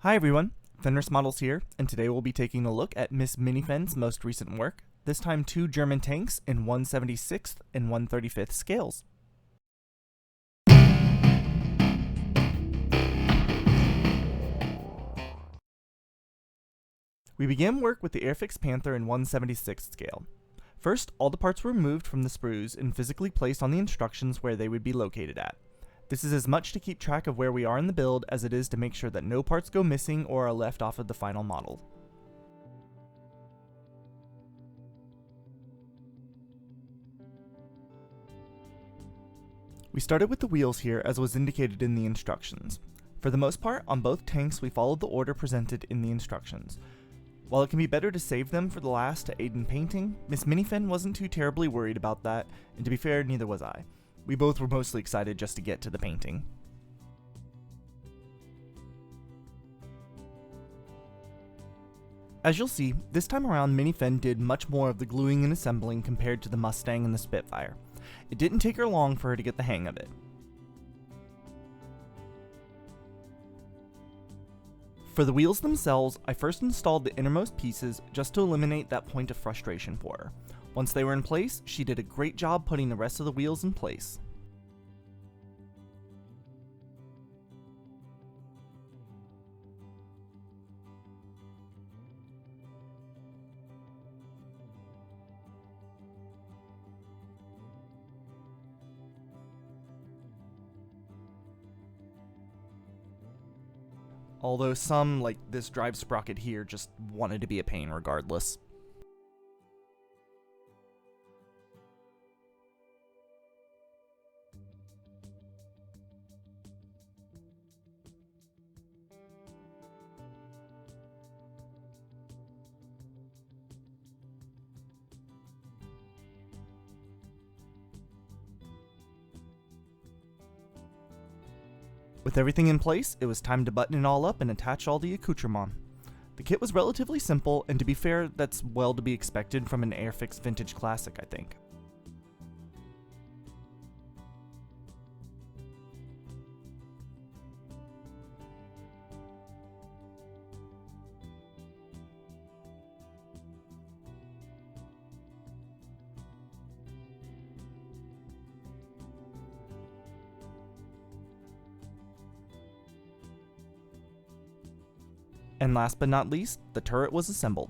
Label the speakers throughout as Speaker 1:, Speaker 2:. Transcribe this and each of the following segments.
Speaker 1: Hi everyone, Fenris Models here, and today we'll be taking a look at Miss Mini-Fen's most recent work, this time two German tanks in 1/76th and 1/35th scales. We began work with the Airfix Panther in 1/76th scale. First, all the parts were removed from the sprues and physically placed on the instructions where they would be located at. This is as much to keep track of where we are in the build as it is to make sure that no parts go missing or are left off of the final model. We started with the wheels here as was indicated in the instructions. For the most part, on both tanks we followed the order presented in the instructions. While it can be better to save them for the last to aid in painting, Miss Mini-Fen wasn't too terribly worried about that, and to be fair, neither was I. We both were mostly excited just to get to the painting. As you'll see, this time around Mini-Fen did much more of the gluing and assembling compared to the Mustang and the Spitfire. It didn't take her long for her to get the hang of it. For the wheels themselves, I first installed the innermost pieces just to eliminate that point of frustration for her. Once they were in place, she did a great job putting the rest of the wheels in place. Although some, like this drive sprocket here, just wanted to be a pain regardless. With everything in place, it was time to button it all up and attach all the accoutrements. The kit was relatively simple, and to be fair, that's well to be expected from an Airfix vintage classic, I think. And last but not least, the turret was assembled.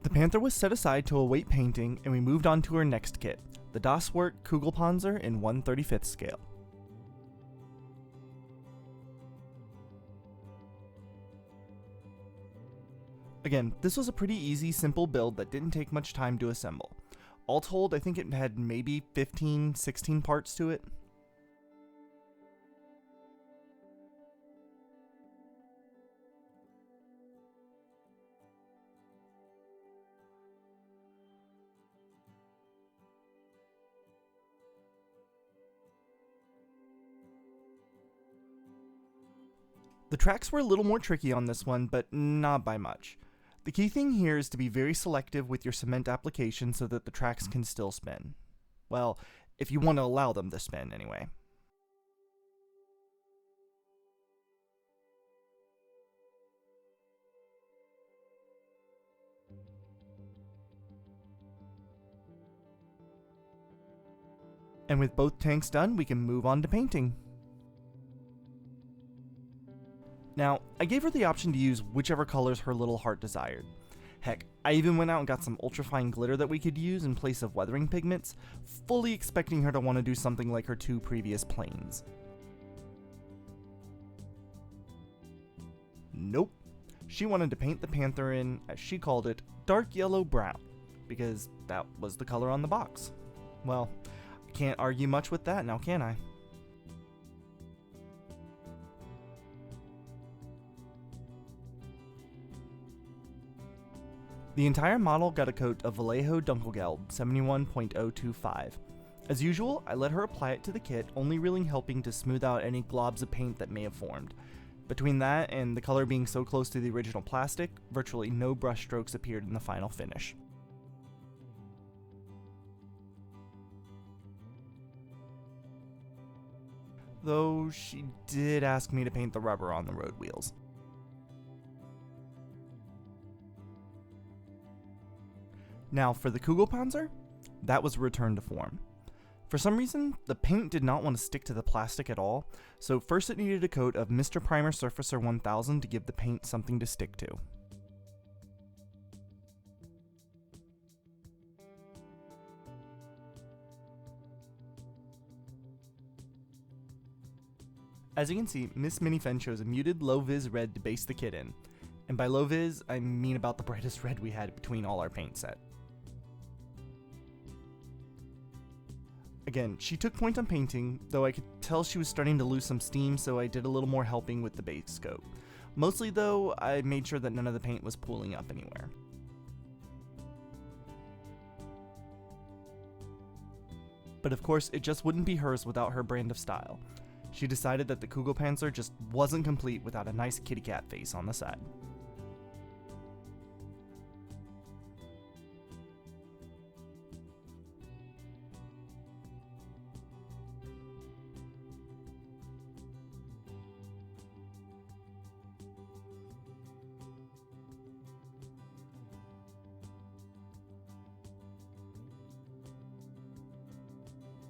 Speaker 1: The Panther was set aside to await painting, and we moved on to her next kit, the Werk Kugelpanzer in 1/35th scale. Again, this was a pretty easy, simple build that didn't take much time to assemble. All told, I think it had maybe 15, 16 parts to it. The tracks were a little more tricky on this one, but not by much. The key thing here is to be very selective with your cement application so that the tracks can still spin. Well, if you want to allow them to spin, anyway. And with both tanks done, we can move on to painting. Now, I gave her the option to use whichever colors her little heart desired. Heck, I even went out and got some ultrafine glitter that we could use in place of weathering pigments, fully expecting her to want to do something like her two previous planes. Nope. She wanted to paint the Panther in, as she called it, dark yellow-brown, because that was the color on the box. Well, I can't argue much with that now, can I? The entire model got a coat of Vallejo Dunkelgelb 71.025. As usual, I let her apply it to the kit, only really helping to smooth out any globs of paint that may have formed. Between that and the color being so close to the original plastic, virtually no brush strokes appeared in the final finish. though she did ask me to paint the rubber on the road wheels. Now for the Kugelpanzer, that was a return to form. For some reason, the paint did not want to stick to the plastic at all, so first it needed a coat of Mr. Primer Surfacer 1000 to give the paint something to stick to. As you can see, Miss Mini-Fen chose a muted low-vis red to base the kit in, and by low-vis, I mean about the brightest red we had between all our paint set. Again, she took point on painting, though I could tell she was starting to lose some steam, so I did a little more helping with the base coat. Mostly though, I made sure that none of the paint was pooling up anywhere. But of course, it just wouldn't be hers without her brand of style. She decided that the Kugelpanzer just wasn't complete without a nice kitty cat face on the side.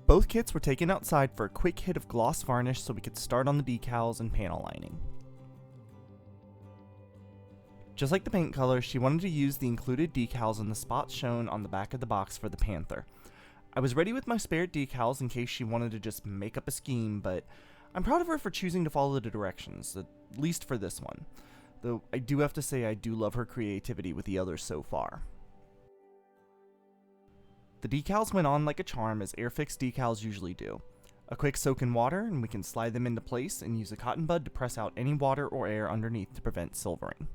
Speaker 1: Both kits were taken outside for a quick hit of gloss varnish so we could start on the decals and panel lining. Just like the paint color, she wanted to use the included decals in the spots shown on the back of the box for the Panther. I was ready with my spare decals in case she wanted to just make up a scheme, but I'm proud of her for choosing to follow the directions, at least for this one. Though I do have to say I do love her creativity with the others so far. The decals went on like a charm, as Airfix decals usually do. A quick soak in water and we can slide them into place and use a cotton bud to press out any water or air underneath to prevent silvering.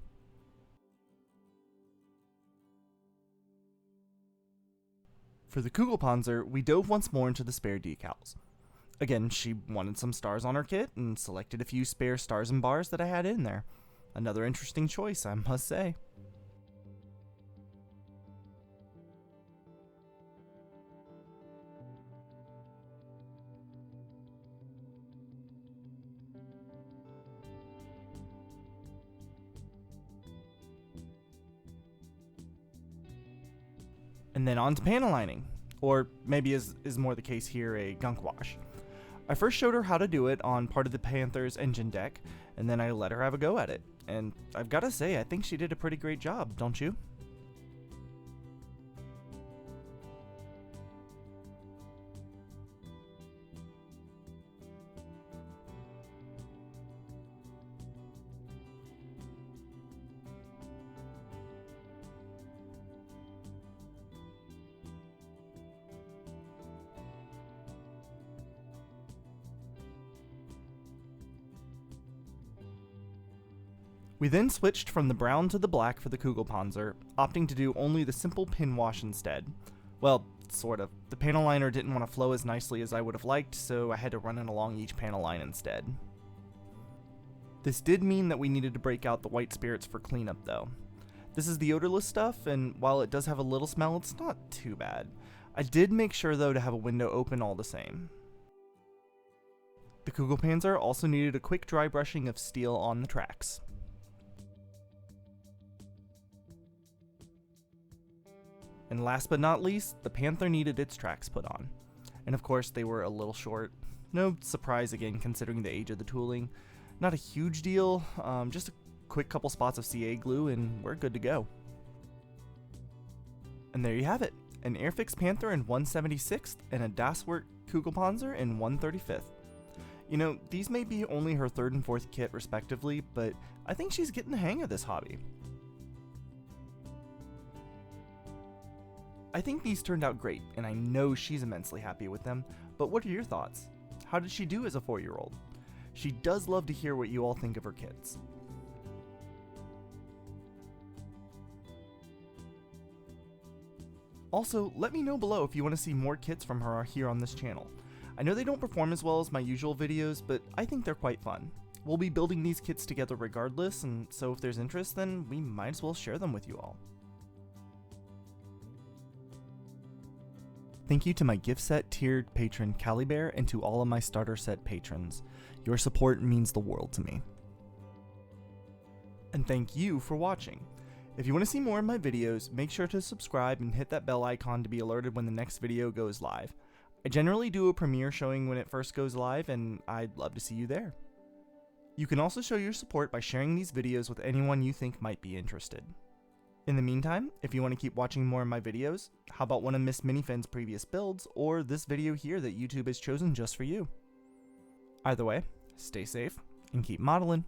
Speaker 1: For the Kugelpanzer, we dove once more into the spare decals. Again, she wanted some stars on her kit and selected a few spare stars and bars that I had in there. Another interesting choice, I must say. And then on to panel lining, or maybe is more the case here, a gunk wash. I first showed her how to do it on part of the Panther's engine deck, and then I let her have a go at it. And I've gotta say, I think she did a pretty great job, don't you? We then switched from the brown to the black for the Kugelpanzer, opting to do only the simple pin wash instead. Well, sort of. The panel liner didn't want to flow as nicely as I would have liked, so I had to run it along each panel line instead. This did mean that we needed to break out the white spirits for cleanup though. This is the odorless stuff, and while it does have a little smell, it's not too bad. I did make sure though to have a window open all the same. The Kugelpanzer also needed a quick dry brushing of steel on the tracks. And last but not least, the Panther needed its tracks put on. And of course, they were a little short. No surprise again, considering the age of the tooling. Not a huge deal, just a quick couple spots of CA glue and we're good to go. And there you have it, an Airfix Panther in 176th and a Werk Kugelpanzer in 135th. You know, these may be only her third and fourth kit respectively, but I think she's getting the hang of this hobby. I think these turned out great, and I know she's immensely happy with them, but what are your thoughts? How did she do as a 4-year-old? She does love to hear what you all think of her kits. Also, let me know below if you want to see more kits from her here on this channel. I know they don't perform as well as my usual videos, but I think they're quite fun. We'll be building these kits together regardless, and so if there's interest, then we might as well share them with you all. Thank you to my gift set tiered patron Calibear and to all of my starter set patrons. Your support means the world to me. And thank you for watching. If you want to see more of my videos, make sure to subscribe and hit that bell icon to be alerted when the next video goes live. I generally do a premiere showing when it first goes live, and I'd love to see you there. You can also show your support by sharing these videos with anyone you think might be interested. In the meantime, if you want to keep watching more of my videos, how about one of Miss Mini-Fen's previous builds, or this video here that YouTube has chosen just for you? Either way, stay safe and keep modeling.